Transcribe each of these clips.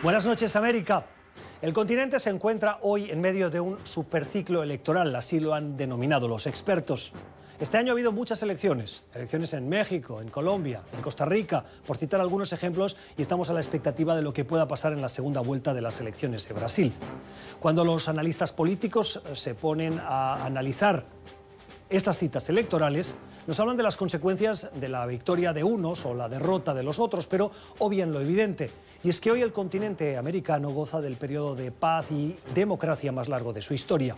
Buenas noches, América. El continente se encuentra hoy en medio de un superciclo electoral, así lo han denominado los expertos. Este año ha habido muchas elecciones en México, en Colombia, en Costa Rica, por citar algunos ejemplos, y estamos a la expectativa de lo que pueda pasar en la segunda vuelta de las elecciones en Brasil. Cuando los analistas políticos se ponen a analizar estas citas electorales, nos hablan de las consecuencias de la victoria de unos o la derrota de los otros, pero obvian lo evidente, y es que hoy el continente americano goza del periodo de paz y democracia más largo de su historia.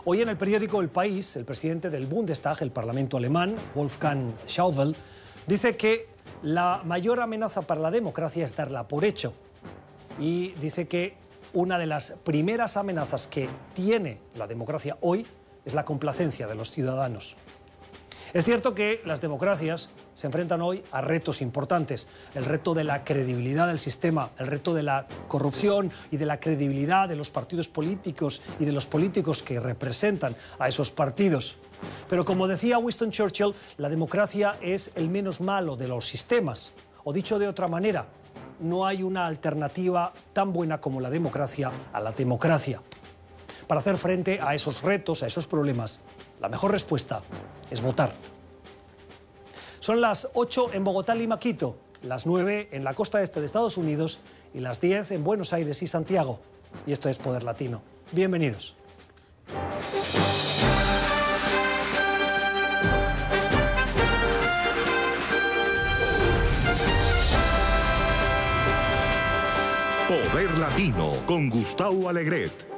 Hoy en el periódico El País, el presidente del Bundestag, el Parlamento alemán, Wolfgang Schäuble, dice que la mayor amenaza para la democracia es darla por hecho, y dice que una de las primeras amenazas que tiene la democracia hoy es la complacencia de los ciudadanos. Es cierto que las democracias se enfrentan hoy a retos importantes, el reto de la credibilidad del sistema, el reto de la corrupción y de la credibilidad de los partidos políticos y de los políticos que representan a esos partidos. Pero como decía Winston Churchill, la democracia es el menos malo de los sistemas, o dicho de otra manera, no hay una alternativa tan buena como la democracia a la democracia. Para hacer frente a esos retos, a esos problemas, la mejor respuesta es votar. Son las 8 en Bogotá, Lima, Quito, las 9 en la costa este de Estados Unidos y las 10 en Buenos Aires y Santiago. Y esto es Poder Latino. Bienvenidos. Poder Latino con Gustavo Alegret.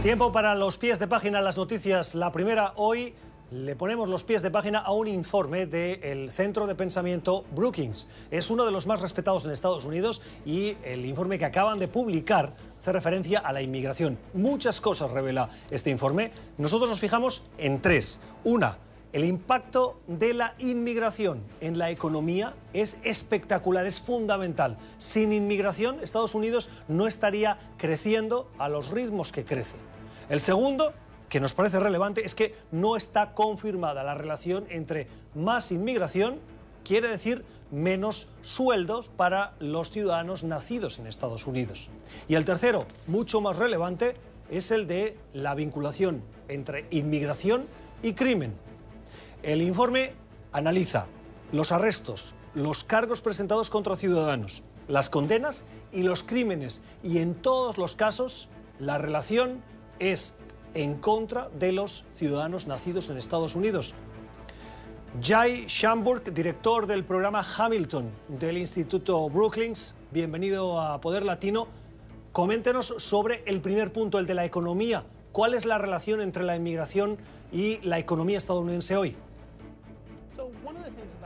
Tiempo para los pies de página, las noticias. La primera, hoy le ponemos los pies de página a un informe del Centro de Pensamiento Brookings. Es uno de los más respetados en Estados Unidos y el informe que acaban de publicar hace referencia a la inmigración. Muchas cosas revela este informe. Nosotros nos fijamos en tres. Una, el impacto de la inmigración en la economía es espectacular, es fundamental. Sin inmigración, Estados Unidos no estaría creciendo a los ritmos que crece. El segundo, que nos parece relevante, es que no está confirmada la relación entre más inmigración, quiere decir menos sueldos para los ciudadanos nacidos en Estados Unidos. Y el tercero, mucho más relevante, es el de la vinculación entre inmigración y crimen. El informe analiza los arrestos, los cargos presentados contra ciudadanos, las condenas y los crímenes. Y en todos los casos, la relación es en contra de los ciudadanos nacidos en Estados Unidos. Jay Schamburg, director del programa Hamilton del Instituto Brookings, bienvenido a Poder Latino. Coméntenos sobre el primer punto, el de la economía. ¿Cuál es la relación entre la inmigración y la economía estadounidense hoy?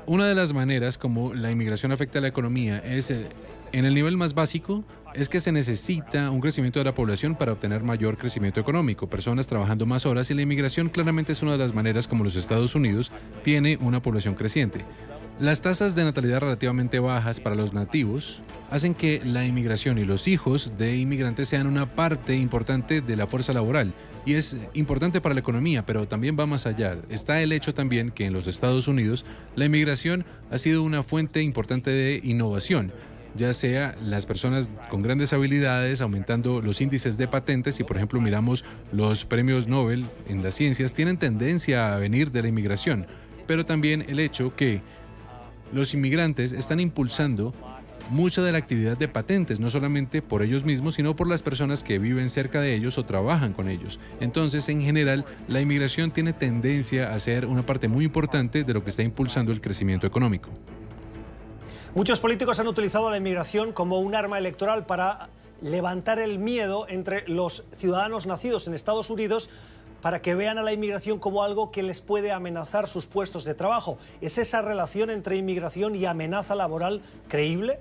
Una de las maneras como la inmigración afecta a la economía es, en el nivel más básico, es que se necesita un crecimiento de la población para obtener mayor crecimiento económico, personas trabajando más horas, y la inmigración claramente es una de las maneras como los Estados Unidos tiene una población creciente. Las tasas de natalidad relativamente bajas para los nativos hacen que la inmigración y los hijos de inmigrantes sean una parte importante de la fuerza laboral. Y es importante para la economía, pero también va más allá. Está el hecho también que en los Estados Unidos la inmigración ha sido una fuente importante de innovación, ya sea las personas con grandes habilidades aumentando los índices de patentes, y por ejemplo miramos los premios Nobel en las ciencias, tienen tendencia a venir de la inmigración, pero también el hecho que los inmigrantes están impulsando mucha de la actividad de patentes, no solamente por ellos mismos, sino por las personas que viven cerca de ellos o trabajan con ellos. Entonces, en general, la inmigración tiene tendencia a ser una parte muy importante de lo que está impulsando el crecimiento económico. Muchos políticos han utilizado la inmigración como un arma electoral para levantar el miedo entre los ciudadanos nacidos en Estados Unidos, para que vean a la inmigración como algo que les puede amenazar sus puestos de trabajo. ¿Es esa relación entre inmigración y amenaza laboral creíble?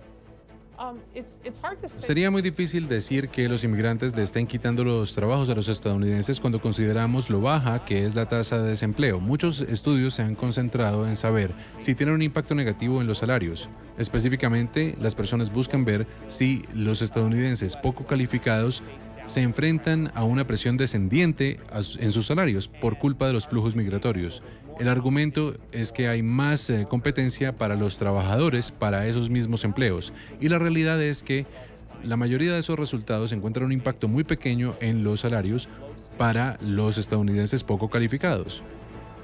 Sería muy difícil decir que los inmigrantes le estén quitando los trabajos a los estadounidenses cuando consideramos lo baja que es la tasa de desempleo. Muchos estudios se han concentrado en saber si tienen un impacto negativo en los salarios. Específicamente, las personas buscan ver si los estadounidenses poco calificados se enfrentan a una presión descendiente en sus salarios por culpa de los flujos migratorios. El argumento es que hay más competencia para los trabajadores para esos mismos empleos, y la realidad es que la mayoría de esos resultados encuentran un impacto muy pequeño en los salarios para los estadounidenses poco calificados.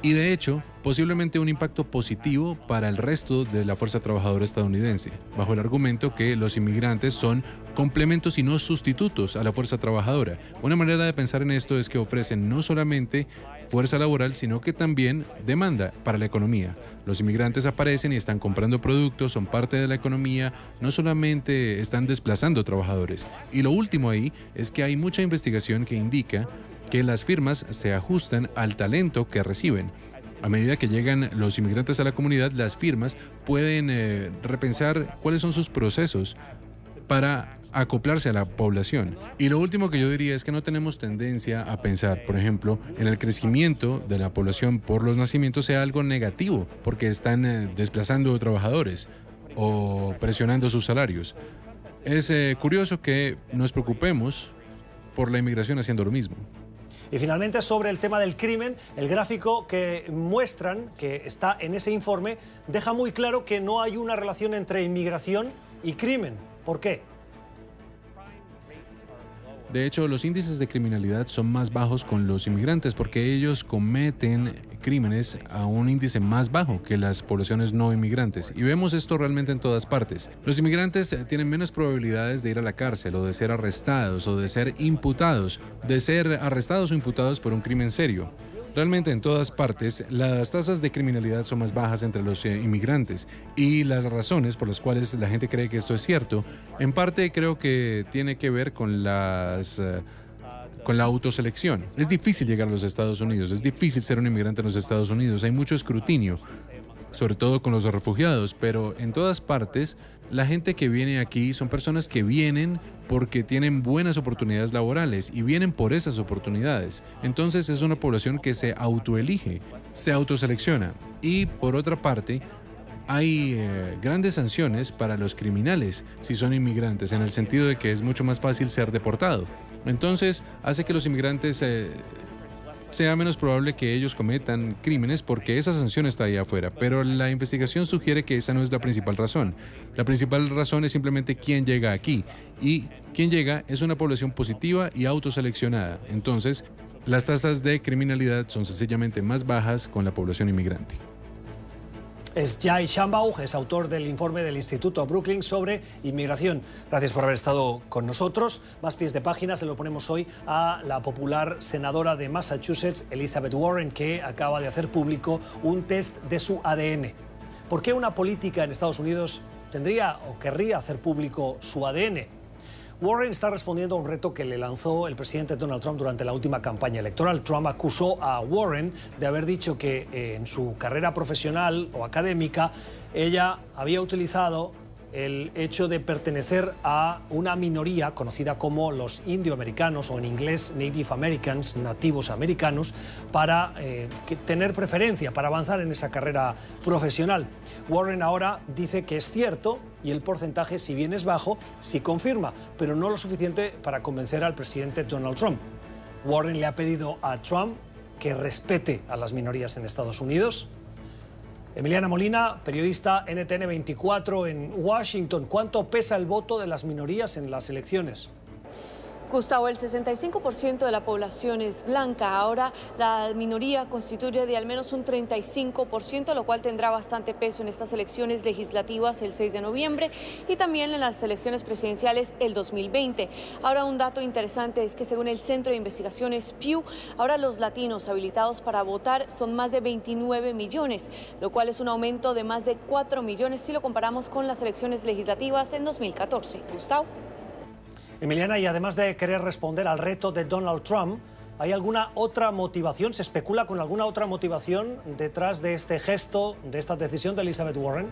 Y de hecho, posiblemente un impacto positivo para el resto de la fuerza trabajadora estadounidense, bajo el argumento que los inmigrantes son complementos y no sustitutos a la fuerza trabajadora. Una manera de pensar en esto es que ofrecen no solamente fuerza laboral, sino que también demanda para la economía. Los inmigrantes aparecen y están comprando productos, son parte de la economía, no solamente están desplazando trabajadores. Y lo último ahí es que hay mucha investigación que indica que las firmas se ajustan al talento que reciben. A medida que llegan los inmigrantes a la comunidad, las firmas pueden repensar cuáles son sus procesos para acoplarse a la población. Y lo último que yo diría es que no tenemos tendencia a pensar, por ejemplo, en el crecimiento de la población por los nacimientos sea algo negativo, porque están desplazando trabajadores o presionando sus salarios. Es curioso que nos preocupemos por la inmigración haciendo lo mismo. Y finalmente, sobre el tema del crimen, el gráfico que muestran, que está en ese informe, deja muy claro que no hay una relación entre inmigración y crimen. ¿Por qué? De hecho, los índices de criminalidad son más bajos con los inmigrantes porque ellos cometen crímenes a un índice más bajo que las poblaciones no inmigrantes. Y vemos esto realmente en todas partes. Los inmigrantes tienen menos probabilidades de ir a la cárcel o de ser arrestados o de ser imputados, de ser arrestados o imputados por un crimen serio. Realmente en todas partes las tasas de criminalidad son más bajas entre los inmigrantes, y las razones por las cuales la gente cree que esto es cierto, en parte creo que tiene que ver con la autoselección. Es difícil llegar a los Estados Unidos, es difícil ser un inmigrante en los Estados Unidos, hay mucho escrutinio, sobre todo con los refugiados, pero en todas partes la gente que viene aquí son personas que vienen porque tienen buenas oportunidades laborales y vienen por esas oportunidades. Entonces es una población que se autoelige, se autoselecciona. Y por otra parte, hay grandes sanciones para los criminales si son inmigrantes, en el sentido de que es mucho más fácil ser deportado. Entonces hace que los inmigrantes sea menos probable que ellos cometan crímenes porque esa sanción está ahí afuera. Pero la investigación sugiere que esa no es la principal razón. La principal razón es simplemente quién llega aquí. Y quien llega es una población positiva y autoseleccionada. Entonces, las tasas de criminalidad son sencillamente más bajas con la población inmigrante. Es Jay Shambaugh, es autor del informe del Instituto Brookings sobre inmigración. Gracias por haber estado con nosotros. Más pies de página se lo ponemos hoy a la popular senadora de Massachusetts, Elizabeth Warren, que acaba de hacer público un test de su ADN. ¿Por qué una política en Estados Unidos tendría o querría hacer público su ADN? Warren está respondiendo a un reto que le lanzó el presidente Donald Trump durante la última campaña electoral. Trump acusó a Warren de haber dicho que en su carrera profesional o académica ella había utilizado el hecho de pertenecer a una minoría conocida como los indioamericanos, o en inglés Native Americans, nativos americanos, para tener preferencia, para avanzar en esa carrera profesional. Warren ahora dice que es cierto, y el porcentaje, si bien es bajo, sí confirma, pero no lo suficiente para convencer al presidente Donald Trump. Warren le ha pedido a Trump que respete a las minorías en Estados Unidos. Emiliana Molina, periodista NTN 24 en Washington. ¿Cuánto pesa el voto de las minorías en las elecciones? Gustavo, el 65% de la población es blanca. Ahora la minoría constituye de al menos un 35%, lo cual tendrá bastante peso en estas elecciones legislativas el 6 de noviembre y también en las elecciones presidenciales el 2020. Ahora, un dato interesante es que según el Centro de Investigaciones Pew, ahora los latinos habilitados para votar son más de 29 millones, lo cual es un aumento de más de 4 millones si lo comparamos con las elecciones legislativas en 2014. Gustavo. Emiliana, y además de querer responder al reto de Donald Trump, ¿hay alguna otra motivación? ¿Se especula con alguna otra motivación detrás de este gesto, de esta decisión de Elizabeth Warren?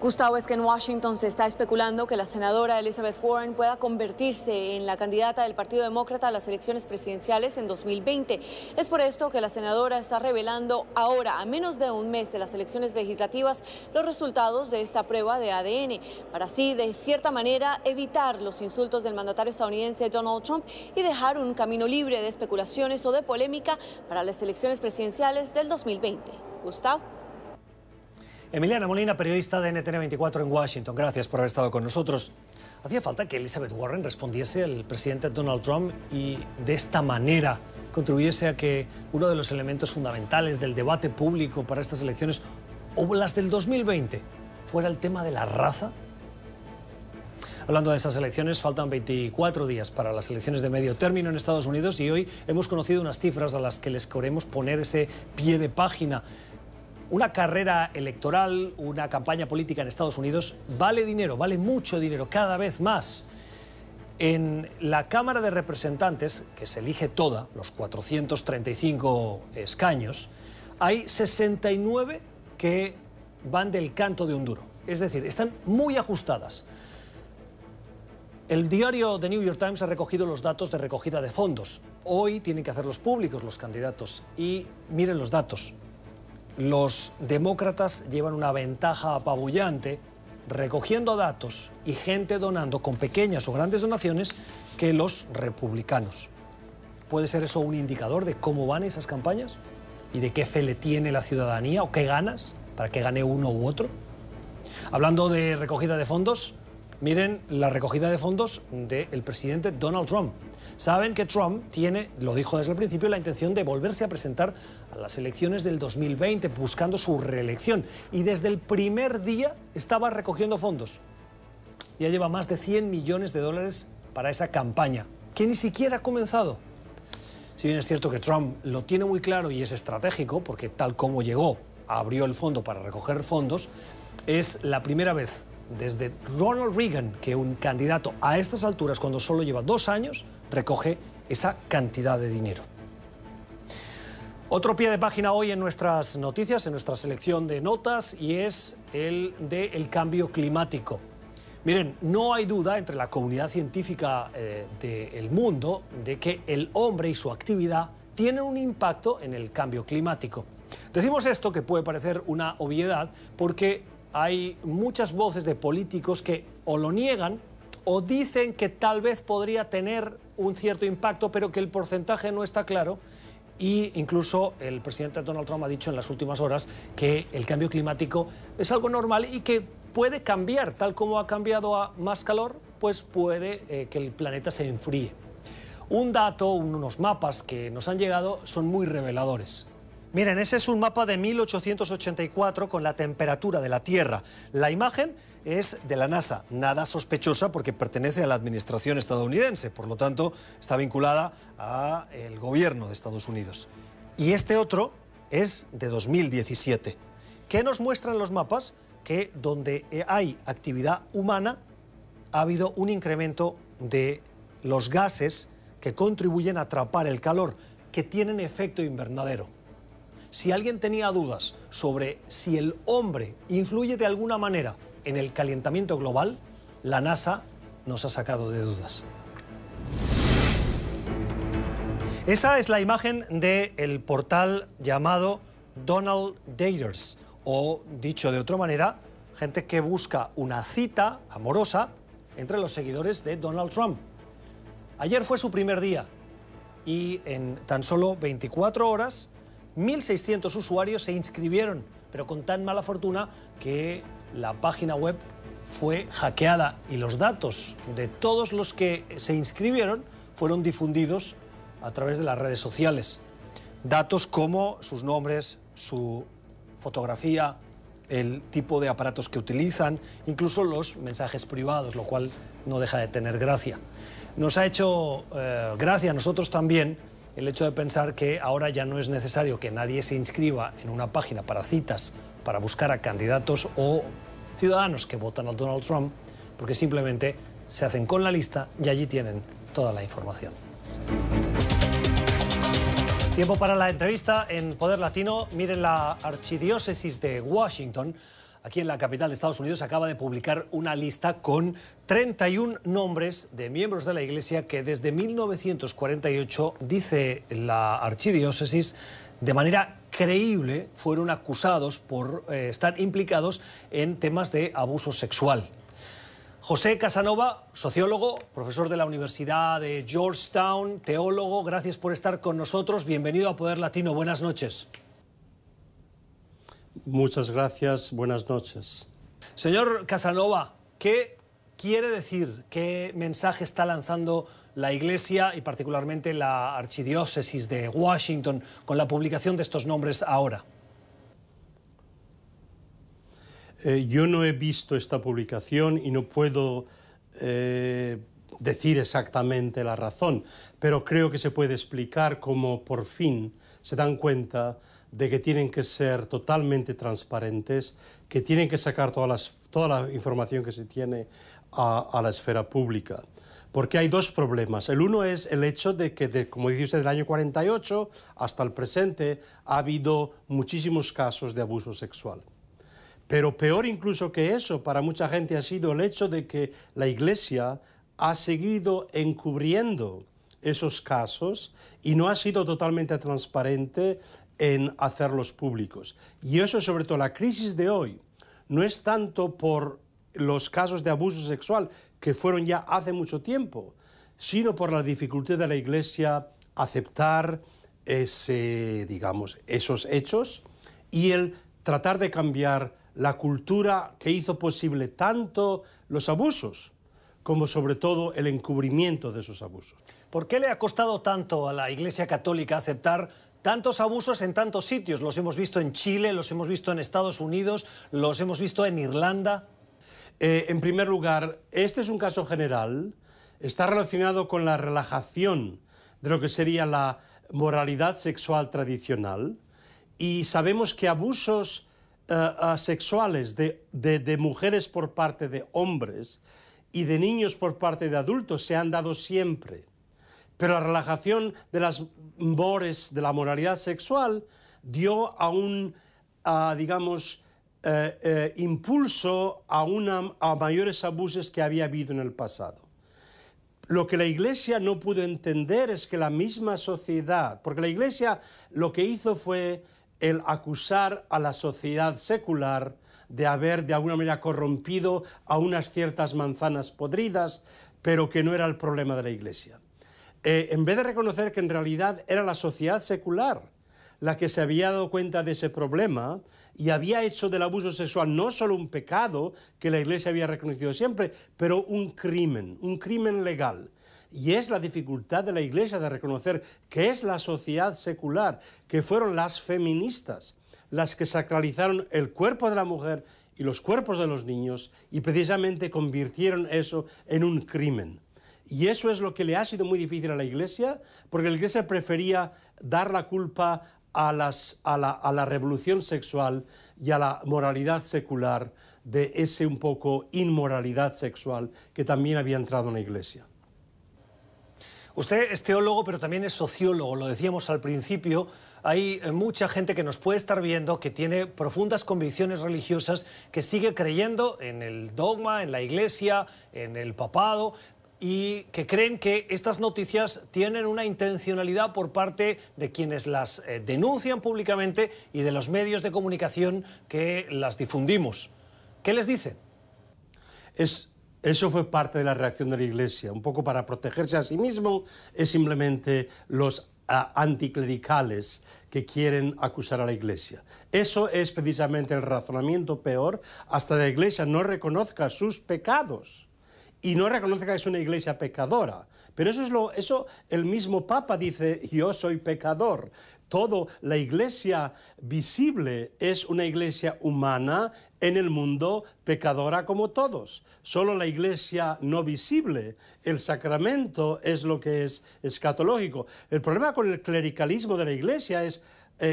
Gustavo, es que en Washington se está especulando que la senadora Elizabeth Warren pueda convertirse en la candidata del Partido Demócrata a las elecciones presidenciales en 2020. Es por esto que la senadora está revelando ahora, a menos de un mes de las elecciones legislativas, los resultados de esta prueba de ADN, para así, de cierta manera, evitar los insultos del mandatario estadounidense Donald Trump y dejar un camino libre de especulaciones o de polémica para las elecciones presidenciales del 2020. Gustavo. Emiliana Molina, periodista de NTN 24 en Washington. Gracias por haber estado con nosotros. Hacía falta que Elizabeth Warren respondiese al presidente Donald Trump y de esta manera contribuyese a que uno de los elementos fundamentales del debate público para estas elecciones, o las del 2020, fuera el tema de la raza. Hablando de esas elecciones, faltan 24 días para las elecciones de medio término en Estados Unidos y hoy hemos conocido unas cifras a las que les queremos poner ese pie de página. Una carrera electoral, una campaña política en Estados Unidos vale dinero, vale mucho dinero, cada vez más. En la Cámara de Representantes, que se elige toda, los 435 escaños, hay 69 que van del canto de un duro. Es decir, están muy ajustadas. El diario The New York Times ha recogido los datos de recogida de fondos. Hoy tienen que hacerlos públicos los candidatos. Y miren los datos. Los demócratas llevan una ventaja apabullante recogiendo datos y gente donando con pequeñas o grandes donaciones que los republicanos. ¿Puede ser eso un indicador de cómo van esas campañas? ¿Y de qué fe le tiene la ciudadanía o qué ganas para que gane uno u otro? Hablando de recogida de fondos, miren la recogida de fondos del presidente Donald Trump. Saben que Trump tiene, lo dijo desde el principio, la intención de volverse a presentar a las elecciones del 2020 buscando su reelección. Y desde el primer día estaba recogiendo fondos. Ya lleva más de 100 millones de dólares para esa campaña, que ni siquiera ha comenzado. Si bien es cierto que Trump lo tiene muy claro y es estratégico, porque tal como llegó, abrió el fondo para recoger fondos, es la primera vez desde Ronald Reagan que un candidato a estas alturas, cuando solo lleva 2 años, recoge esa cantidad de dinero. Otro pie de página hoy en nuestras noticias, en nuestra selección de notas, y es el del cambio climático. Miren, no hay duda entre la comunidad científica del mundo de que el hombre y su actividad tienen un impacto en el cambio climático. Decimos esto, que puede parecer una obviedad, porque hay muchas voces de políticos que o lo niegan o dicen que tal vez podría tener un cierto impacto, pero que el porcentaje no está claro. Y incluso el presidente Donald Trump ha dicho en las últimas horas que el cambio climático es algo normal y que puede cambiar, tal como ha cambiado a más calor, pues puede que el planeta se enfríe. Un dato, unos mapas que nos han llegado son muy reveladores. Miren, ese es un mapa de 1884 con la temperatura de la Tierra. La imagen es de la NASA, nada sospechosa porque pertenece a la administración estadounidense, por lo tanto está vinculada al gobierno de Estados Unidos. Y este otro es de 2017. ¿Qué nos muestran los mapas? Que donde hay actividad humana ha habido un incremento de los gases que contribuyen a atrapar el calor, que tienen efecto invernadero. Si alguien tenía dudas sobre si el hombre influye de alguna manera en el calentamiento global, la NASA nos ha sacado de dudas. Esa es la imagen del portal llamado Donald Daters, o dicho de otra manera, gente que busca una cita amorosa entre los seguidores de Donald Trump. Ayer fue su primer día y en tan solo 24 horas 1.600 usuarios se inscribieron, pero con tan mala fortuna que la página web fue hackeada y los datos de todos los que se inscribieron fueron difundidos a través de las redes sociales. Datos como sus nombres, su fotografía, el tipo de aparatos que utilizan, incluso los mensajes privados, lo cual no deja de tener gracia. Nos ha hecho gracia a nosotros también el hecho de pensar que ahora ya no es necesario que nadie se inscriba en una página para citas, para buscar a candidatos o ciudadanos que votan a Donald Trump, porque simplemente se hacen con la lista y allí tienen toda la información. Tiempo para la entrevista en Poder Latino. Miren, la Archidiócesis de Washington aquí en la capital de Estados Unidos, acaba de publicar una lista con 31 nombres de miembros de la Iglesia que desde 1948, dice la archidiócesis, de manera creíble fueron acusados por estar implicados en temas de abuso sexual. José Casanova, sociólogo, profesor de la Universidad de Georgetown, teólogo, gracias por estar con nosotros. Bienvenido a Poder Latino. Buenas noches. Muchas gracias. Buenas noches. Señor Casanova, ¿qué quiere decir, qué mensaje está lanzando la Iglesia y particularmente la Archidiócesis de Washington con la publicación de estos nombres ahora? Yo no he visto esta publicación y no puedo decir exactamente la razón, pero creo que se puede explicar cómo por fin se dan cuenta de que tienen que ser totalmente transparentes, que tienen que sacar toda la información que se tiene a la esfera pública. Porque hay dos problemas. El uno es el hecho de que, como dice usted, del año 48 hasta el presente ha habido muchísimos casos de abuso sexual. Pero peor incluso que eso, para mucha gente ha sido el hecho de que la Iglesia ha seguido encubriendo esos casos y no ha sido totalmente transparente en hacerlos públicos. Y eso, sobre todo, la crisis de hoy no es tanto por los casos de abuso sexual, que fueron ya hace mucho tiempo, sino por la dificultad de la Iglesia aceptar esos hechos y el tratar de cambiar la cultura que hizo posible tanto los abusos como sobre todo el encubrimiento de esos abusos. ¿Por qué le ha costado tanto a la Iglesia Católica aceptar tantos abusos en tantos sitios? Los hemos visto en Chile, los hemos visto en Estados Unidos, los hemos visto en Irlanda. En primer lugar, este es un caso general, está relacionado con la relajación de lo que sería la moralidad sexual tradicional y sabemos que abusos sexuales de mujeres por parte de hombres y de niños por parte de adultos se han dado siempre. Pero la relajación de las mores de la moralidad sexual dio a un, impulso a mayores abusos que había habido en el pasado. Lo que la Iglesia no pudo entender es que la misma sociedad, porque la Iglesia lo que hizo fue el acusar a la sociedad secular de haber de alguna manera corrompido a unas ciertas manzanas podridas, pero que no era el problema de la Iglesia. En vez de reconocer que en realidad era la sociedad secular la que se había dado cuenta de ese problema y había hecho del abuso sexual no solo un pecado que la Iglesia había reconocido siempre, pero un crimen legal. Y es la dificultad de la Iglesia de reconocer que es la sociedad secular, que fueron las feministas las que sacralizaron el cuerpo de la mujer y los cuerpos de los niños y precisamente convirtieron eso en un crimen. Y eso es lo que le ha sido muy difícil a la Iglesia, porque la Iglesia prefería dar la culpa a la revolución sexual y a la moralidad secular de ese un poco inmoralidad sexual que también había entrado en la Iglesia. Usted es teólogo, pero también es sociólogo, lo decíamos al principio. Hay mucha gente que nos puede estar viendo que tiene profundas convicciones religiosas, que sigue creyendo en el dogma, en la Iglesia, en el papado, y que creen que estas noticias tienen una intencionalidad por parte de quienes las denuncian públicamente y de los medios de comunicación que las difundimos. ¿Qué les dicen? Eso fue parte de la reacción de la Iglesia, un poco para protegerse a sí mismo, es simplemente los anticlericales que quieren acusar a la Iglesia. Eso es precisamente el razonamiento peor, hasta la Iglesia no reconozca sus pecados y no reconozca que es una Iglesia pecadora. Pero eso el mismo Papa dice, yo soy pecador. La Iglesia visible es una Iglesia humana en el mundo, pecadora como todos. Solo la Iglesia no visible, el sacramento, es lo que es escatológico. El problema con el clericalismo de la Iglesia es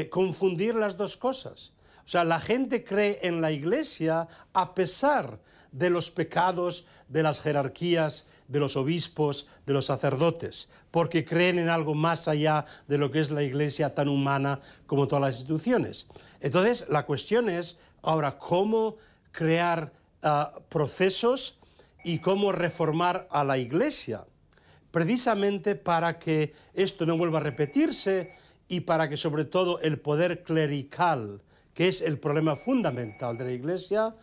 confundir las dos cosas. O sea, la gente cree en la Iglesia a pesar de los pecados de las jerarquías, de los obispos, de los sacerdotes, porque creen en algo más allá de lo que es la Iglesia tan humana como todas las instituciones. Entonces, la cuestión es, ahora, ¿cómo crear procesos y cómo reformar a la Iglesia, precisamente para que esto no vuelva a repetirse y para que sobre todo el poder clerical, que es el problema fundamental de la Iglesia,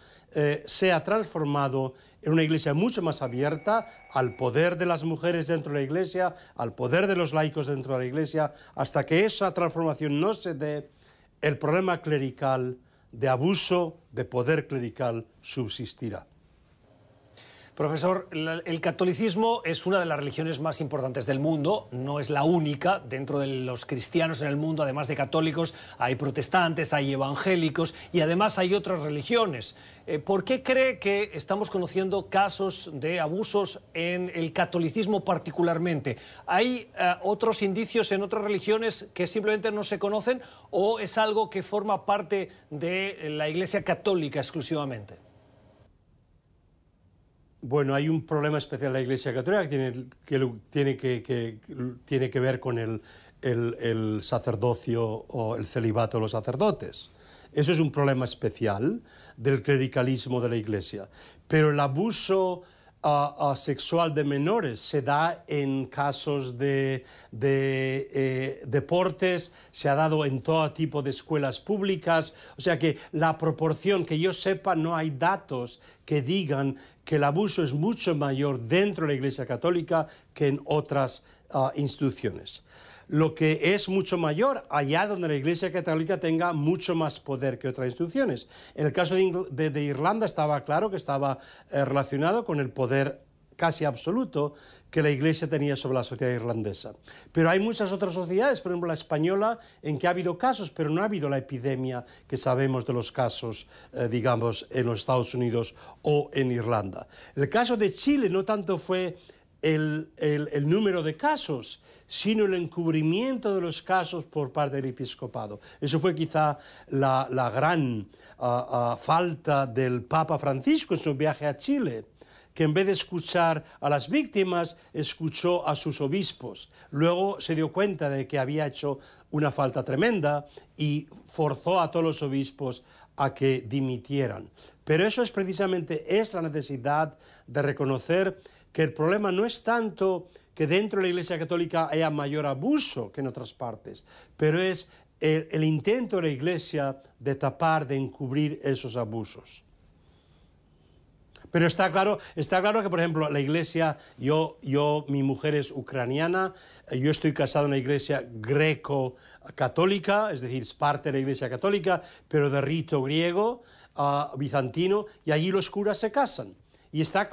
sea transformado en una Iglesia mucho más abierta al poder de las mujeres dentro de la Iglesia, al poder de los laicos dentro de la Iglesia. Hasta que esa transformación no se dé, el problema clerical, de abuso de poder clerical, subsistirá. Profesor, el catolicismo es una de las religiones más importantes del mundo, no es la única. Dentro de los cristianos en el mundo, además de católicos, hay protestantes, hay evangélicos y además hay otras religiones. ¿Por qué cree que estamos conociendo casos de abusos en el catolicismo particularmente? ¿Hay otros indicios en otras religiones que simplemente no se conocen o es algo que forma parte de la Iglesia católica exclusivamente? Bueno, hay un problema especial en la Iglesia Católica que tiene que ver con el sacerdocio o el celibato de los sacerdotes. Eso es un problema especial del clericalismo de la Iglesia. Pero el abuso sexual de menores se da en casos de deportes, se ha dado en todo tipo de escuelas públicas, o sea que la proporción, que yo sepa, no hay datos que digan que el abuso es mucho mayor dentro de la Iglesia Católica que en otras instituciones. Lo que es mucho mayor allá donde la Iglesia Católica tenga mucho más poder que otras instituciones. En el caso de Irlanda estaba claro que estaba relacionado con el poder casi absoluto que la Iglesia tenía sobre la sociedad irlandesa. Pero hay muchas otras sociedades, por ejemplo la española, en que ha habido casos, pero no ha habido la epidemia que sabemos de los casos, digamos, en los Estados Unidos o en Irlanda. El caso de Chile no tanto fue el número de casos, sino el encubrimiento de los casos por parte del episcopado. Eso fue quizá la gran falta del Papa Francisco en su viaje a Chile, que en vez de escuchar a las víctimas, escuchó a sus obispos. Luego se dio cuenta de que había hecho una falta tremenda y forzó a todos los obispos a que dimitieran. Pero eso es precisamente la necesidad de reconocer que el problema no es tanto que dentro de la Iglesia Católica haya mayor abuso que en otras partes, pero es el intento de la Iglesia de tapar, de encubrir esos abusos. Pero está claro que, por ejemplo, la Iglesia, mi mujer es ucraniana, yo estoy casado en una Iglesia greco-católica, es decir, es parte de la Iglesia Católica, pero de rito griego, bizantino, y allí los curas se casan. Y está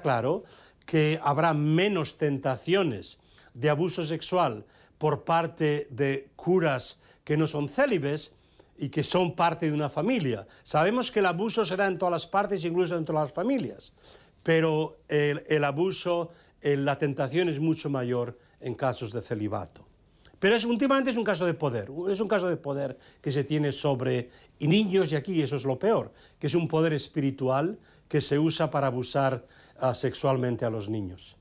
claro que habrá menos tentaciones de abuso sexual por parte de curas que no son célibes y que son parte de una familia. Sabemos que el abuso se da en todas las partes, incluso dentro de las familias, pero el abuso, la tentación es mucho mayor en casos de celibato. Pero últimamente es un caso de poder que se tiene sobre niños, y aquí eso es lo peor, que es un poder espiritual que se usa para abusar sexualmente a los niños.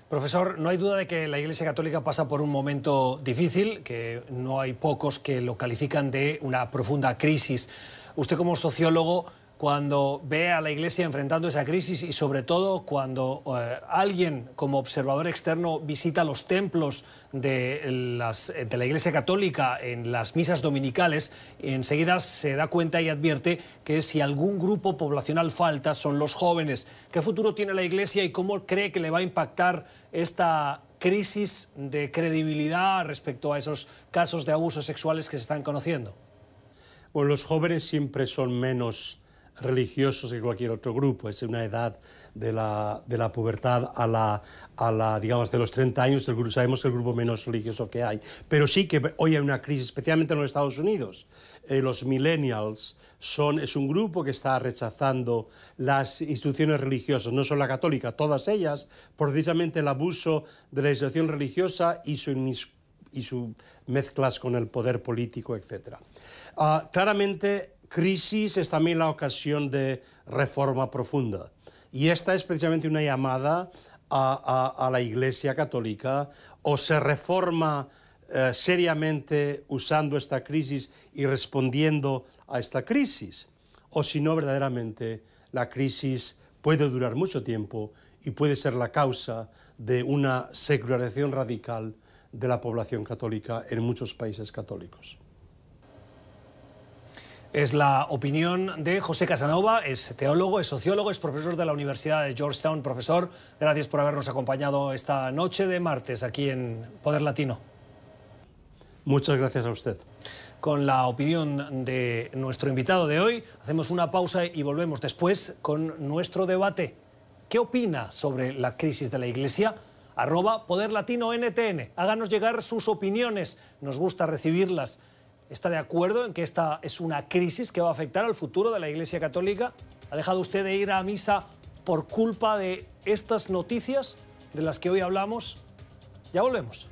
Profesor, no hay duda de que la Iglesia Católica pasa por un momento difícil, que no hay pocos que lo califican de una profunda crisis. Usted como sociólogo, cuando ve a la Iglesia enfrentando esa crisis y sobre todo cuando alguien como observador externo visita los templos de la Iglesia Católica en las misas dominicales, enseguida se da cuenta y advierte que si algún grupo poblacional falta son los jóvenes. ¿Qué futuro tiene la Iglesia y cómo cree que le va a impactar esta crisis de credibilidad respecto a esos casos de abusos sexuales que se están conociendo? Bueno, los jóvenes siempre son menos religiosos que cualquier otro grupo. Es una edad de la pubertad digamos, de los 30 años, sabemos que es el grupo menos religioso que hay. Pero sí que hoy hay una crisis, especialmente en los Estados Unidos. Los millennials es un grupo que está rechazando las instituciones religiosas, no solo la católica, todas ellas, por precisamente el abuso de la institución religiosa y su mezclas con el poder político, etc. Claramente, crisis es también la ocasión de reforma profunda. Y esta es precisamente una llamada a la Iglesia Católica. O se reforma seriamente usando esta crisis y respondiendo a esta crisis, o si no, verdaderamente la crisis puede durar mucho tiempo y puede ser la causa de una secularización radical de la población católica en muchos países católicos. Es la opinión de José Casanova, es teólogo, es sociólogo, es profesor de la Universidad de Georgetown. Profesor, gracias por habernos acompañado esta noche de martes aquí en Poder Latino. Muchas gracias a usted. Con la opinión de nuestro invitado de hoy, hacemos una pausa y volvemos después con nuestro debate. ¿Qué opina sobre la crisis de la Iglesia? @PoderLatinoNTN. Háganos llegar sus opiniones, nos gusta recibirlas. ¿Está de acuerdo en que esta es una crisis que va a afectar al futuro de la Iglesia Católica? ¿Ha dejado usted de ir a misa por culpa de estas noticias de las que hoy hablamos? Ya volvemos.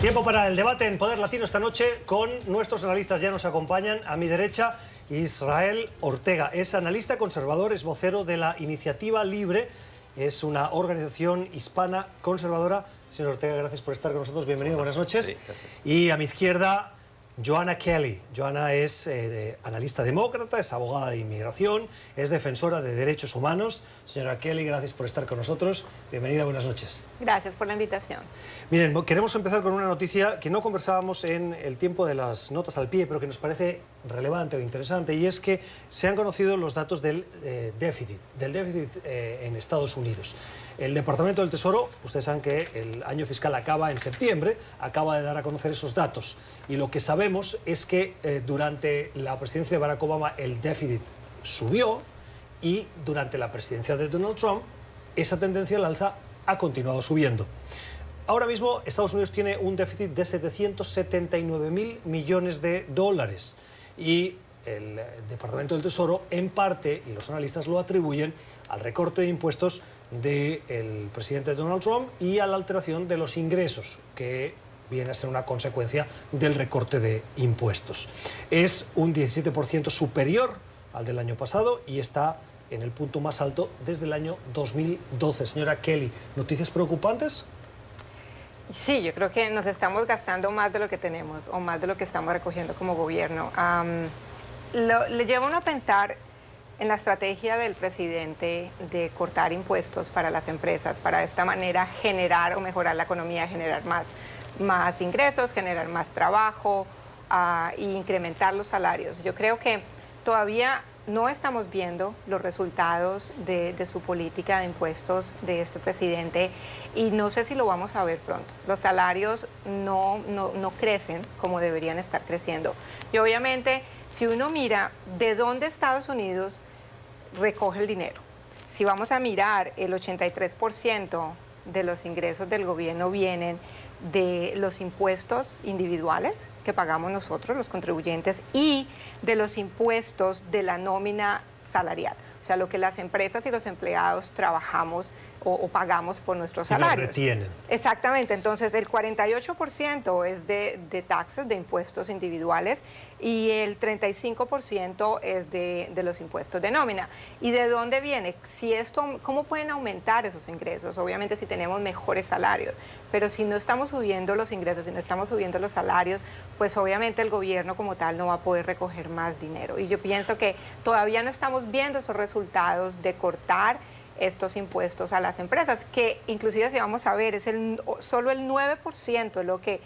Tiempo para el debate en Poder Latino esta noche con nuestros analistas. Ya nos acompañan a mi derecha Israel Ortega. Es analista conservador, es vocero de la Iniciativa Libre. Es una organización hispana conservadora. Señor Ortega, gracias por estar con nosotros. Bienvenido, buenas noches. Sí, gracias. Y a mi izquierda, Joanna Kelly. Joanna es analista demócrata, es abogada de inmigración, es defensora de derechos humanos. Señora Kelly, gracias por estar con nosotros. Bienvenida, buenas noches. Gracias por la invitación. Miren, queremos empezar con una noticia que no conversábamos en el tiempo de las notas al pie, pero que nos parece relevante o interesante, y es que se han conocido los datos del déficit en Estados Unidos. El Departamento del Tesoro, ustedes saben que el año fiscal acaba en septiembre, acaba de dar a conocer esos datos, y lo que sabemos es que durante la presidencia de Barack Obama el déficit subió, y durante la presidencia de Donald Trump esa tendencia al alza ha continuado subiendo. Ahora mismo Estados Unidos tiene un déficit de 779.000 millones de dólares y el Departamento del Tesoro, en parte, y los analistas lo atribuyen al recorte de impuestos del presidente Donald Trump y a la alteración de los ingresos, que viene a ser una consecuencia del recorte de impuestos. Es un 17% superior al del año pasado y está en el punto más alto desde el año 2012. Señora Kelly, ¿noticias preocupantes? Sí, yo creo que nos estamos gastando más de lo que tenemos o más de lo que estamos recogiendo como gobierno. Le lleva a uno a pensar en la estrategia del presidente de cortar impuestos para las empresas, para de esta manera generar o mejorar la economía, generar más ingresos, generar más trabajo e incrementar los salarios. Yo creo que todavía no estamos viendo los resultados de su política de impuestos de este presidente y no sé si lo vamos a ver pronto. Los salarios no crecen como deberían estar creciendo. Y obviamente, si uno mira de dónde Estados Unidos recoge el dinero, si vamos a mirar, el 83% de los ingresos del gobierno vienen de los impuestos individuales que pagamos nosotros, los contribuyentes, y de los impuestos de la nómina salarial, o sea, lo que las empresas y los empleados trabajamos o pagamos por nuestros salarios. Y lo retienen. Exactamente, entonces el 48% es de taxes, de impuestos individuales, y el 35% es de los impuestos de nómina. ¿Y de dónde viene? ¿Cómo pueden aumentar esos ingresos? Obviamente si tenemos mejores salarios, pero si no estamos subiendo los ingresos, si no estamos subiendo los salarios, pues obviamente el gobierno como tal no va a poder recoger más dinero. Y yo pienso que todavía no estamos viendo esos resultados de cortar estos impuestos a las empresas, que inclusive si vamos a ver, es solo el 9% lo que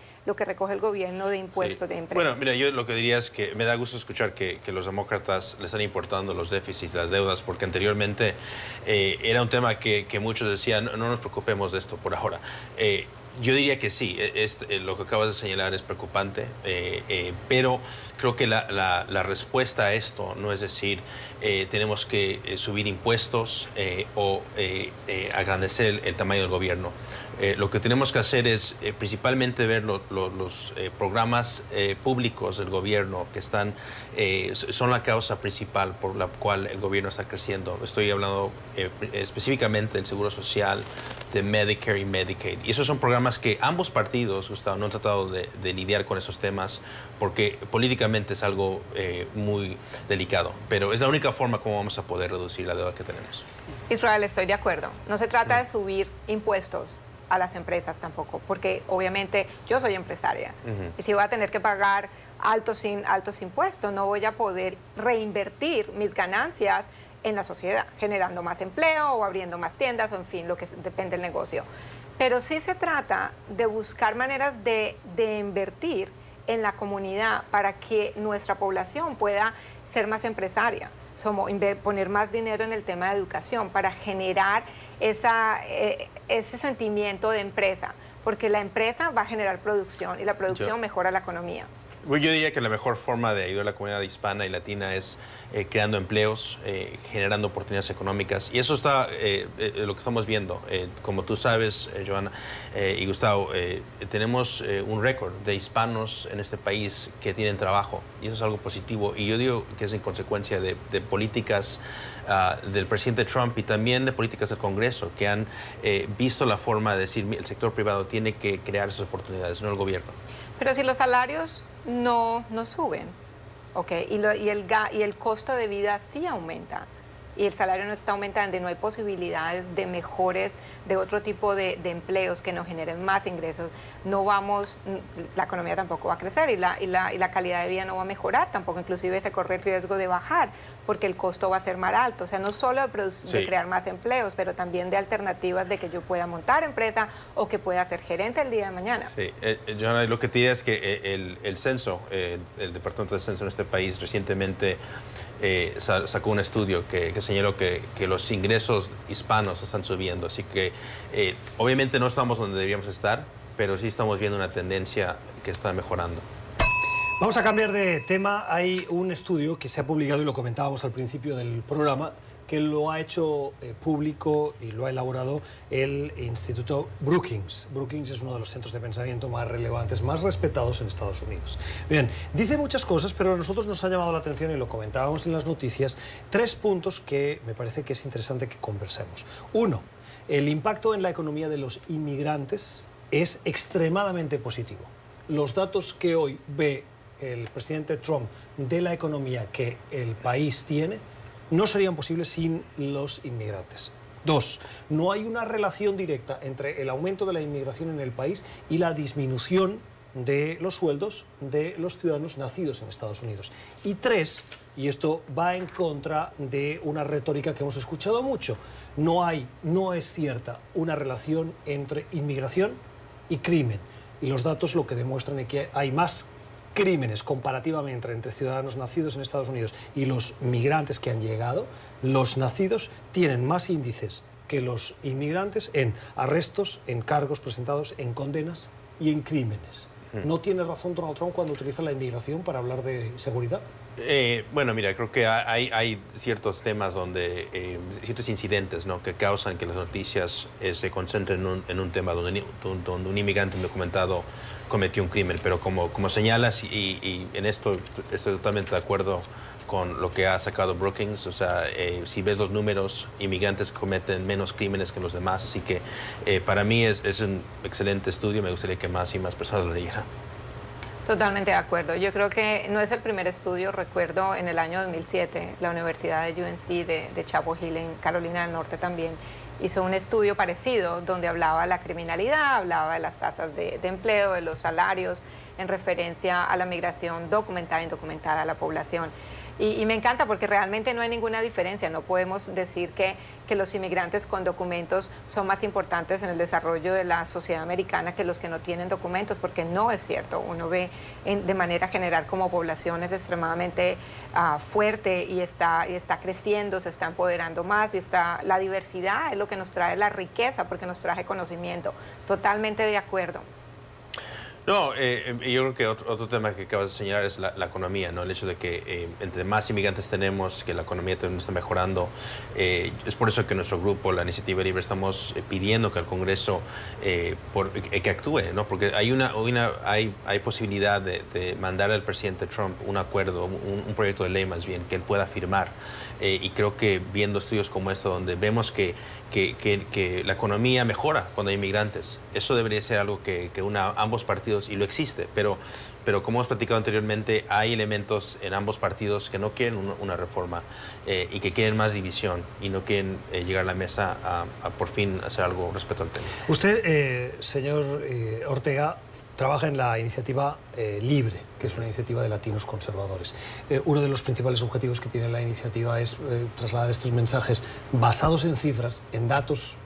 recoge el gobierno de impuestos de empresas. Bueno, mira, yo lo que diría es que me da gusto escuchar que los demócratas le están importando los déficits, las deudas, porque anteriormente era un tema que muchos decían, no nos preocupemos de esto por ahora. Yo diría que sí, lo que acabas de señalar es preocupante, pero creo que la respuesta a esto no es decir, tenemos que subir impuestos o agrandecer el tamaño del gobierno. Lo que tenemos que hacer es principalmente ver los programas públicos del gobierno que son la causa principal por la cual el gobierno está creciendo. Estoy hablando específicamente del Seguro Social, de Medicare y Medicaid. Y esos son programas que ambos partidos, Gustavo, no han tratado de lidiar con esos temas porque políticamente es algo muy delicado. Pero es la única forma como vamos a poder reducir la deuda que tenemos. Israel, estoy de acuerdo. No se trata de subir impuestos a las empresas tampoco, porque obviamente yo soy empresaria y si voy a tener que pagar altos impuestos, no voy a poder reinvertir mis ganancias en la sociedad, generando más empleo o abriendo más tiendas o en fin, lo que depende del negocio. Pero sí se trata de buscar maneras de invertir en la comunidad para que nuestra población pueda ser más empresaria, poner más dinero en el tema de educación para generar ese sentimiento de empresa, porque la empresa va a generar producción y la producción mejora la economía. Yo diría que la mejor forma de ayudar a la comunidad hispana y latina es creando empleos, generando oportunidades económicas. Y eso está lo que estamos viendo. Como tú sabes, Johanna y Gustavo, tenemos un récord de hispanos en este país que tienen trabajo. Y eso es algo positivo. Y yo digo que es en consecuencia de políticas del presidente Trump y también de políticas del Congreso que han visto la forma de decir el sector privado tiene que crear esas oportunidades, no el gobierno. Pero si los salarios no suben, ¿okay? y el costo de vida sí aumenta, y el salario no está aumentando y no hay posibilidades de mejores, de otro tipo de empleos que nos generen más ingresos, la economía tampoco va a crecer y la calidad de vida no va a mejorar tampoco, inclusive se corre el riesgo de bajar porque el costo va a ser más alto, o sea, no solo de crear más empleos, pero también de alternativas de que yo pueda montar empresa o que pueda ser gerente el día de mañana. Sí, Johanna, lo que te diría es que el censo, el Departamento de Censo en este país recientemente sacó un estudio que señaló que los ingresos hispanos están subiendo. Así que obviamente no estamos donde deberíamos estar, pero sí estamos viendo una tendencia que está mejorando. Vamos a cambiar de tema. Hay un estudio que se ha publicado, y lo comentábamos al principio del programa, que lo ha hecho público y lo ha elaborado el Instituto Brookings. Brookings es uno de los centros de pensamiento más relevantes, más respetados en Estados Unidos. Bien, dice muchas cosas, pero a nosotros nos ha llamado la atención, y lo comentábamos en las noticias, 3 puntos que me parece que es interesante que conversemos. Uno, el impacto en la economía de los inmigrantes es extremadamente positivo. Los datos que hoy ve el presidente Trump de la economía que el país tiene no serían posibles sin los inmigrantes. 2, no hay una relación directa entre el aumento de la inmigración en el país y la disminución de los sueldos de los ciudadanos nacidos en Estados Unidos. Y 3, y esto va en contra de una retórica que hemos escuchado mucho, no es cierta una relación entre inmigración y crimen. Y los datos lo que demuestran es que hay más crímenes comparativamente entre ciudadanos nacidos en Estados Unidos y los migrantes que han llegado. Los nacidos tienen más índices que los inmigrantes en arrestos, en cargos presentados, en condenas y en crímenes. ¿No tiene razón Donald Trump cuando utiliza la inmigración para hablar de seguridad? Bueno, mira, creo que hay ciertos temas ciertos incidentes, ¿no?, que causan que las noticias se concentren en un tema donde un inmigrante indocumentado cometió un crimen, pero como señalas, y en esto estoy totalmente de acuerdo con lo que ha sacado Brookings, o sea, si ves los números, inmigrantes cometen menos crímenes que los demás, así que para mí es un excelente estudio, me gustaría que más y más personas lo leyeran. Totalmente de acuerdo. Yo creo que no es el primer estudio. Recuerdo en el año 2007, la Universidad de UNC de Chapel Hill, en Carolina del Norte también, hizo un estudio parecido donde hablaba de la criminalidad, hablaba de las tasas de empleo, de los salarios, en referencia a la migración documentada e indocumentada a la población. Y me encanta porque realmente no hay ninguna diferencia. No podemos decir que los inmigrantes con documentos son más importantes en el desarrollo de la sociedad americana que los que no tienen documentos, porque no es cierto. Uno ve de manera general como población es extremadamente fuerte y está creciendo, se está empoderando más, y la diversidad es lo que nos trae la riqueza, porque nos trae conocimiento. Totalmente de acuerdo. No, yo creo que otro tema que acabas de señalar es la economía, ¿no? El hecho de que entre más inmigrantes tenemos, que la economía también está mejorando. Es por eso que nuestro grupo, la Iniciativa Libre, estamos pidiendo que el Congreso que actúe, ¿no? Porque hay posibilidad de mandar al presidente Trump un acuerdo, un proyecto de ley más bien, que él pueda firmar. Y creo que viendo estudios como este, donde vemos que la economía mejora cuando hay inmigrantes, eso debería ser algo que una ambos partidos partidos y lo existe, pero como hemos platicado anteriormente, hay elementos en ambos partidos que no quieren una reforma y que quieren más división y no quieren llegar a la mesa a por fin hacer algo respecto al tema. Usted, señor Ortega, trabaja en la iniciativa Libre, que es una iniciativa de latinos conservadores. Uno de los principales objetivos que tiene la iniciativa es trasladar estos mensajes basados en cifras, en datos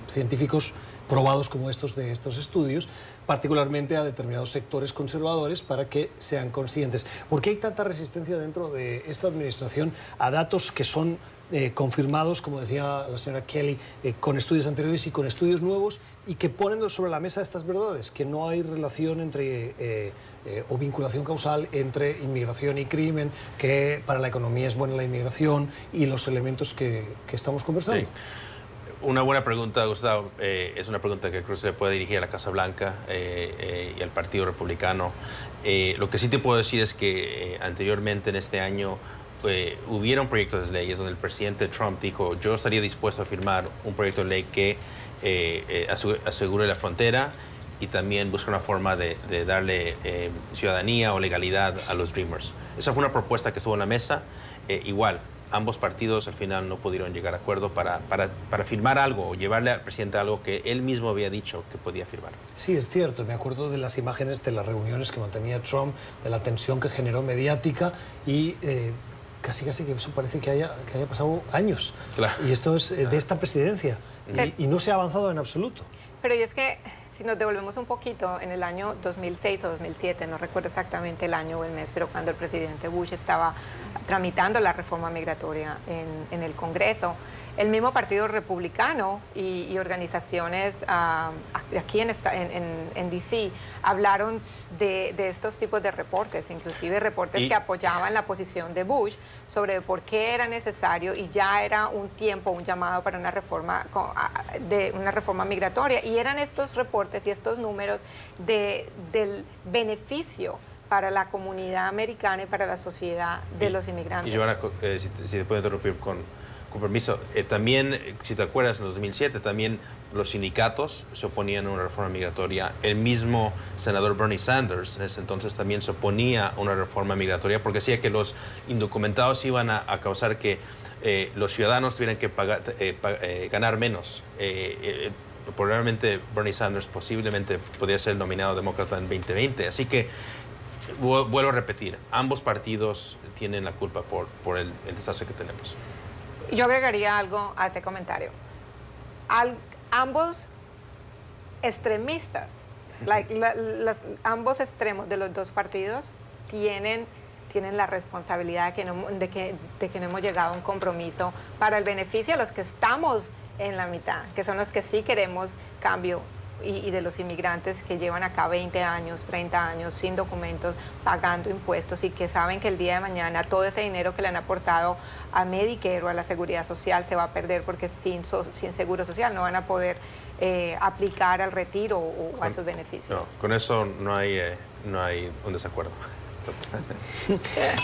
científicos probados como estos de estos estudios, particularmente a determinados sectores conservadores para que sean conscientes. ¿Por qué hay tanta resistencia dentro de esta administración a datos que son confirmados, como decía la señora Kelly, con estudios anteriores y con estudios nuevos, y que ponen sobre la mesa estas verdades, que no hay relación entre o vinculación causal entre inmigración y crimen, que para la economía es buena la inmigración y los elementos que estamos conversando? Sí. Una buena pregunta, Gustavo. Es una pregunta que creo que se le puede dirigir a la Casa Blanca y al Partido Republicano. Lo que sí te puedo decir es que anteriormente en este año hubieron proyectos de leyes donde el presidente Trump dijo: yo estaría dispuesto a firmar un proyecto de ley que asegure la frontera y también busca una forma de darle ciudadanía o legalidad a los Dreamers. Esa fue una propuesta que estuvo en la mesa. Igual, ambos partidos al final no pudieron llegar a acuerdo para firmar algo o llevarle al presidente algo que él mismo había dicho que podía firmar. Sí, es cierto. Me acuerdo de las imágenes de las reuniones que mantenía Trump, de la tensión que generó mediática y casi que eso parece que haya pasado años. Claro. Y esto es de esta presidencia y no se ha avanzado en absoluto. Pero y es que si nos devolvemos un poquito, en el año 2006 o 2007, no recuerdo exactamente el año o el mes, pero cuando el presidente Bush estaba tramitando la reforma migratoria en el Congreso, el mismo Partido Republicano y organizaciones aquí en D.C. hablaron de estos tipos de reportes, inclusive reportes que apoyaban la posición de Bush sobre por qué era necesario y ya era un tiempo, un llamado para una reforma migratoria. Y eran estos reportes y estos números del beneficio para la comunidad americana y para la sociedad de los inmigrantes. Y Joana, si te puedo interrumpir con permiso, también, si te acuerdas, en 2007 también los sindicatos se oponían a una reforma migratoria. El mismo senador Bernie Sanders en ese entonces también se oponía a una reforma migratoria porque decía que los indocumentados iban a causar que los ciudadanos tuvieran que ganar menos. Probablemente Bernie Sanders posiblemente podría ser nominado demócrata en 2020. Así que vuelvo a repetir, ambos partidos tienen la culpa por el desastre que tenemos. Yo agregaría algo a ese comentario. Ambos extremistas, ambos extremos de los dos partidos tienen la responsabilidad de que no hemos llegado a un compromiso para el beneficio de los que estamos en la mitad, que son los que sí queremos cambio, y de los inmigrantes que llevan acá 20 años, 30 años sin documentos, pagando impuestos y que saben que el día de mañana todo ese dinero que le han aportado a Medicare o a la Seguridad Social se va a perder porque sin Seguro Social no van a poder aplicar al retiro o a esos beneficios. No, con eso no hay un desacuerdo.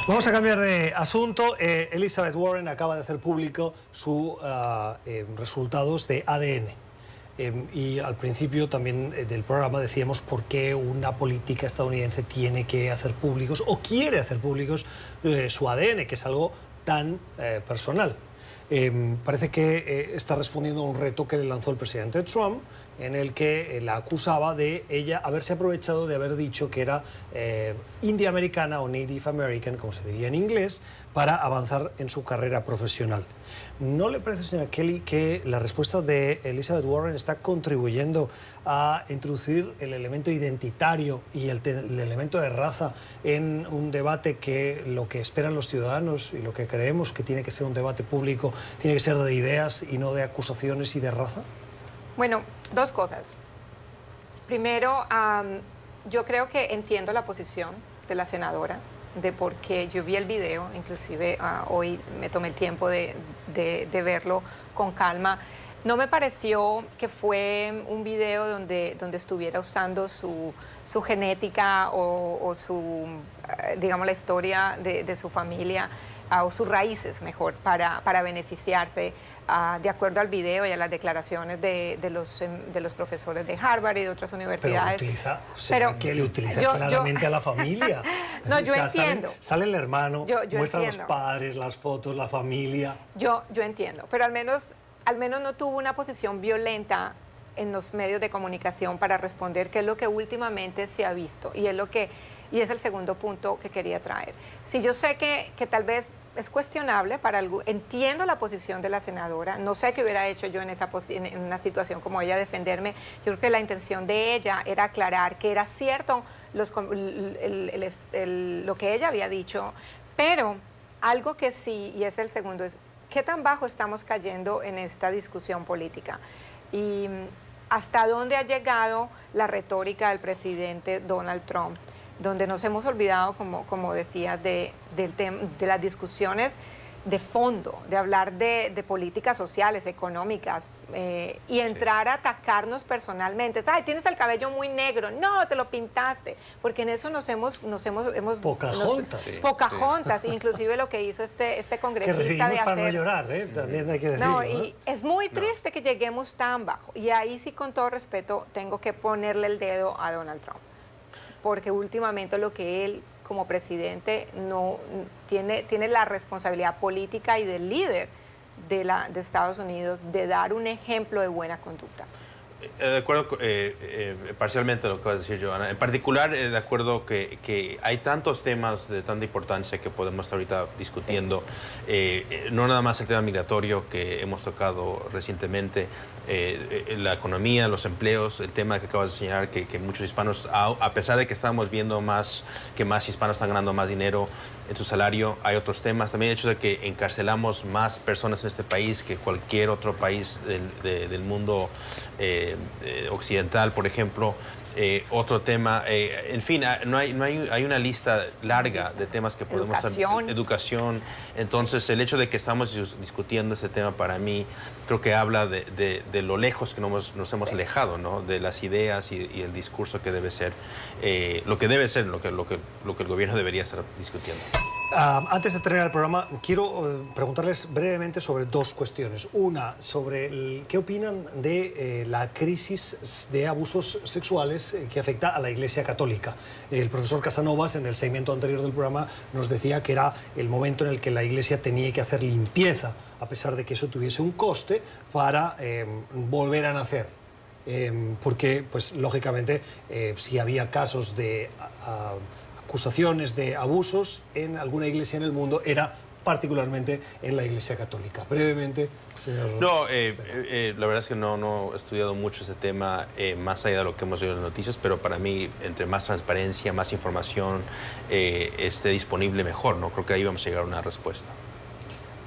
Vamos a cambiar de asunto. Elizabeth Warren acaba de hacer público sus resultados de ADN. Y al principio también del programa decíamos por qué una política estadounidense tiene que hacer públicos o quiere hacer públicos su ADN, que es algo tan personal. Parece que está respondiendo a un reto que le lanzó el presidente Trump, en el que la acusaba de ella haberse aprovechado de haber dicho que era india americana o Native American, como se diría en inglés, para avanzar en su carrera profesional. ¿No le parece, señora Kelly, que la respuesta de Elizabeth Warren está contribuyendo a introducir el elemento identitario y el elemento de raza en un debate que lo que esperan los ciudadanos y lo que creemos que tiene que ser un debate público tiene que ser de ideas y no de acusaciones y de raza? Bueno, dos cosas. Primero, yo creo que entiendo la posición de la senadora, de por qué yo vi el video, inclusive hoy me tomé el tiempo de verlo con calma. No me pareció que fue un video donde estuviera usando su genética o su, digamos, la historia de su familia o sus raíces mejor, para beneficiarse, de acuerdo al video y a las declaraciones de los profesores de Harvard y de otras universidades. Que le utiliza claramente a la familia. No, yo entiendo. Sale el hermano, muestra a los entiendo. padres, las fotos, la familia. Yo entiendo, pero al menos no tuvo una posición violenta en los medios de comunicación para responder, que es lo que últimamente se ha visto, y es el segundo punto que quería traer. Si yo sé que tal vez es cuestionable entiendo la posición de la senadora, no sé qué hubiera hecho yo en una situación como ella, defenderme. Yo creo que la intención de ella era aclarar que era cierto lo que ella había dicho, pero algo que sí, y es el segundo, es qué tan bajo estamos cayendo en esta discusión política y hasta dónde ha llegado la retórica del presidente Donald Trump, donde nos hemos olvidado, como decía, de las discusiones de fondo, de hablar de políticas sociales, económicas, y entrar a atacarnos personalmente. Ay, tienes el cabello muy negro, no, te lo pintaste, porque en eso nos hemos Pocahontas, inclusive lo que hizo este congresista de hacer... para no llorar, también hay que decirlo. No, y es muy triste que lleguemos tan bajo, y ahí sí, con todo respeto, tengo que ponerle el dedo a Donald Trump, porque últimamente lo que él como presidente no tiene la responsabilidad política y del líder de Estados Unidos de dar un ejemplo de buena conducta. De acuerdo parcialmente a lo que vas a decir, Joana. En particular, de acuerdo que hay tantos temas de tanta importancia que podemos estar ahorita discutiendo. Sí. No nada más el tema migratorio que hemos tocado recientemente, la economía, los empleos, el tema que acabas de señalar, que muchos hispanos, a pesar de que estamos viendo que más hispanos están ganando más dinero en su salario, hay otros temas. También el hecho de que encarcelamos más personas en este país que cualquier otro país del mundo occidental, por ejemplo. Otro tema, en fin, hay una lista larga de temas que podemos... Educación. Entonces, el hecho de que estamos discutiendo este tema, para mí, creo que habla de lo lejos que nos hemos alejado, ¿no? De las ideas y el discurso que debe ser, lo que el gobierno debería estar discutiendo. Antes de terminar el programa, quiero preguntarles brevemente sobre dos cuestiones. Una, sobre qué opinan de la crisis de abusos sexuales que afecta a la Iglesia Católica. El profesor Casanovas, en el segmento anterior del programa, nos decía que era el momento en el que la Iglesia tenía que hacer limpieza, a pesar de que eso tuviese un coste, para volver a nacer. Porque, pues, lógicamente, si había casos de... acusaciones de abusos en alguna iglesia en el mundo, era particularmente en la Iglesia Católica. Brevemente, señor... No, la verdad es que no he estudiado mucho ese tema, más allá de lo que hemos oído en las noticias, pero para mí, entre más transparencia, más información esté disponible, mejor, ¿no? Creo que ahí vamos a llegar a una respuesta.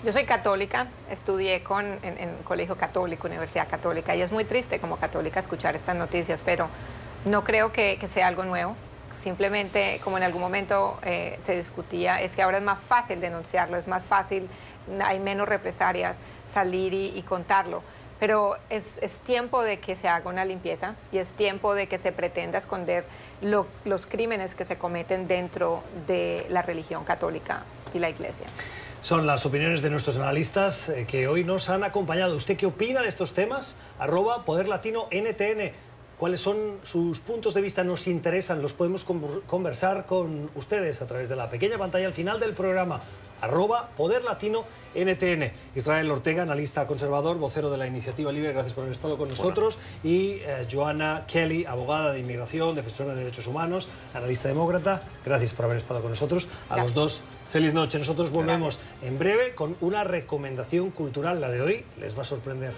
Yo soy católica, estudié en colegio católico, universidad católica, y es muy triste como católica escuchar estas noticias, pero no creo que sea algo nuevo. Simplemente, como en algún momento se discutía, es que ahora es más fácil denunciarlo, es más fácil, hay menos represalias, salir y contarlo. Pero es tiempo de que se haga una limpieza y es tiempo de que se pretenda esconder los crímenes que se cometen dentro de la religión católica y la Iglesia. Son las opiniones de nuestros analistas que hoy nos han acompañado. ¿Usted qué opina de estos temas? @PoderLatinoNTN. ¿Cuáles son sus puntos de vista? Nos interesan, los podemos conversar con ustedes a través de la pequeña pantalla al final del programa. @PoderLatinoNTN. Israel Ortega, analista conservador, vocero de la Iniciativa Libre, gracias por haber estado con nosotros. Y Joana Kelly, abogada de inmigración, defensora de derechos humanos, analista demócrata, gracias por haber estado con nosotros. A los dos, feliz noche. Nosotros volvemos en breve con una recomendación cultural. La de hoy les va a sorprender.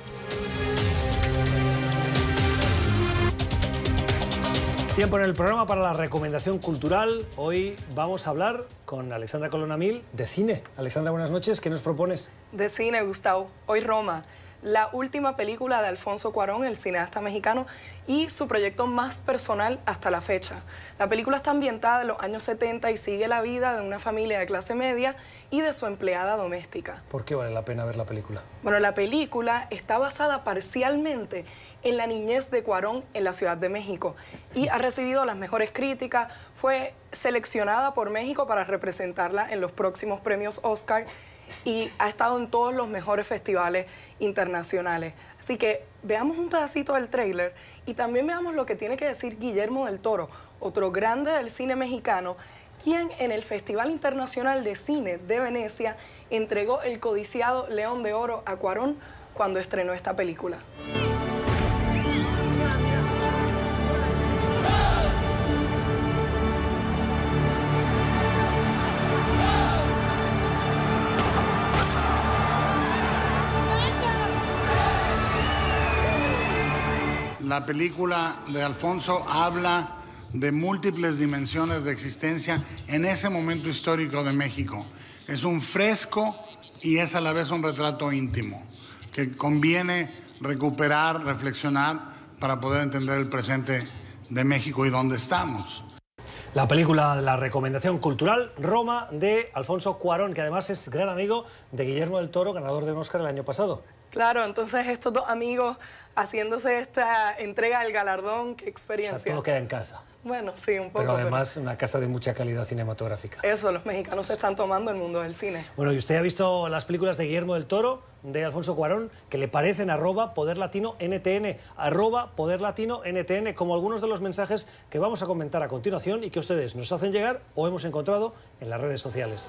Tiempo en el programa para la recomendación cultural. Hoy vamos a hablar con Alexandra Colonamil de cine. Alexandra, buenas noches. ¿Qué nos propones? De cine, Gustavo. Hoy Roma, la última película de Alfonso Cuarón, el cineasta mexicano, y su proyecto más personal hasta la fecha. La película está ambientada en los años 70 y sigue la vida de una familia de clase media y de su empleada doméstica. ¿Por qué vale la pena ver la película? Bueno, la película está basada parcialmente en la niñez de Cuarón en la Ciudad de México y ha recibido las mejores críticas. Fue seleccionada por México para representarla en los próximos premios Oscar y ha estado en todos los mejores festivales internacionales. Así que veamos un pedacito del tráiler y también veamos lo que tiene que decir Guillermo del Toro, otro grande del cine mexicano, quien en el Festival Internacional de Cine de Venecia entregó el codiciado León de Oro a Cuarón cuando estrenó esta película. La película de Alfonso habla de múltiples dimensiones de existencia en ese momento histórico de México. Es un fresco y es a la vez un retrato íntimo que conviene recuperar, reflexionar para poder entender el presente de México y dónde estamos. La película de la recomendación cultural Roma de Alfonso Cuarón, que además es gran amigo de Guillermo del Toro, ganador de un Oscar el año pasado. Claro, entonces estos dos amigos haciéndose esta entrega del galardón, qué experiencia. O sea, todo queda en casa. Bueno, sí, un poco. Pero además una casa de mucha calidad cinematográfica. Eso, los mexicanos se están tomando el mundo del cine. Bueno, ¿y usted ha visto las películas de Guillermo del Toro, de Alfonso Cuarón, que le parecen @PoderLatinoNTN, @PoderLatinoNTN, como algunos de los mensajes que vamos a comentar a continuación y que ustedes nos hacen llegar o hemos encontrado en las redes sociales?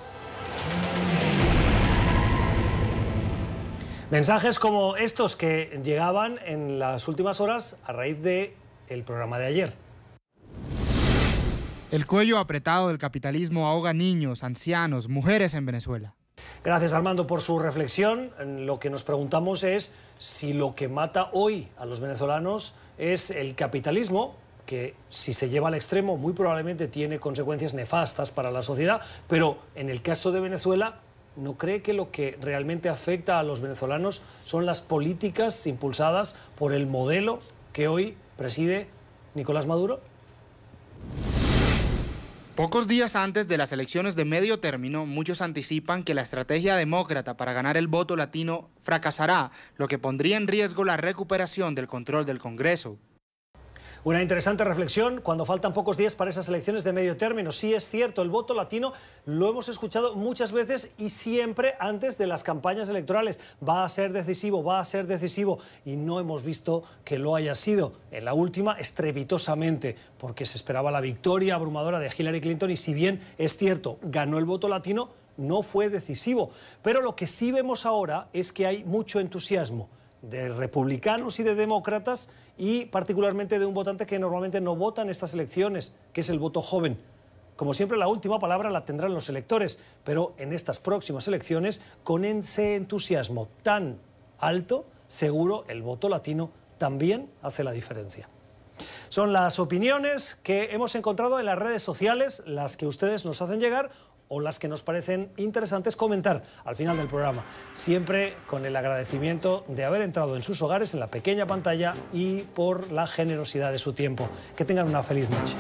Mensajes como estos que llegaban en las últimas horas a raíz del programa de ayer. El cuello apretado del capitalismo ahoga niños, ancianos, mujeres en Venezuela. Gracias, Armando, por su reflexión. Lo que nos preguntamos es si lo que mata hoy a los venezolanos es el capitalismo, que si se lleva al extremo muy probablemente tiene consecuencias nefastas para la sociedad, pero en el caso de Venezuela, ¿no cree que lo que realmente afecta a los venezolanos son las políticas impulsadas por el modelo que hoy preside Nicolás Maduro? Pocos días antes de las elecciones de medio término, muchos anticipan que la estrategia demócrata para ganar el voto latino fracasará, lo que pondría en riesgo la recuperación del control del Congreso. Una interesante reflexión cuando faltan pocos días para esas elecciones de medio término. Sí, es cierto, el voto latino lo hemos escuchado muchas veces y siempre antes de las campañas electorales. Va a ser decisivo, y no hemos visto que lo haya sido. En la última, estrepitosamente, porque se esperaba la victoria abrumadora de Hillary Clinton y si bien es cierto, ganó el voto latino, no fue decisivo. Pero lo que sí vemos ahora es que hay mucho entusiasmo de republicanos y de demócratas y particularmente de un votante que normalmente no vota en estas elecciones, que es el voto joven. Como siempre, la última palabra la tendrán los electores, pero en estas próximas elecciones, con ese entusiasmo tan alto, seguro el voto latino también hace la diferencia. Son las opiniones que hemos encontrado en las redes sociales, las que ustedes nos hacen llegar o las que nos parecen interesantes comentar al final del programa. Siempre con el agradecimiento de haber entrado en sus hogares en la pequeña pantalla y por la generosidad de su tiempo. Que tengan una feliz noche.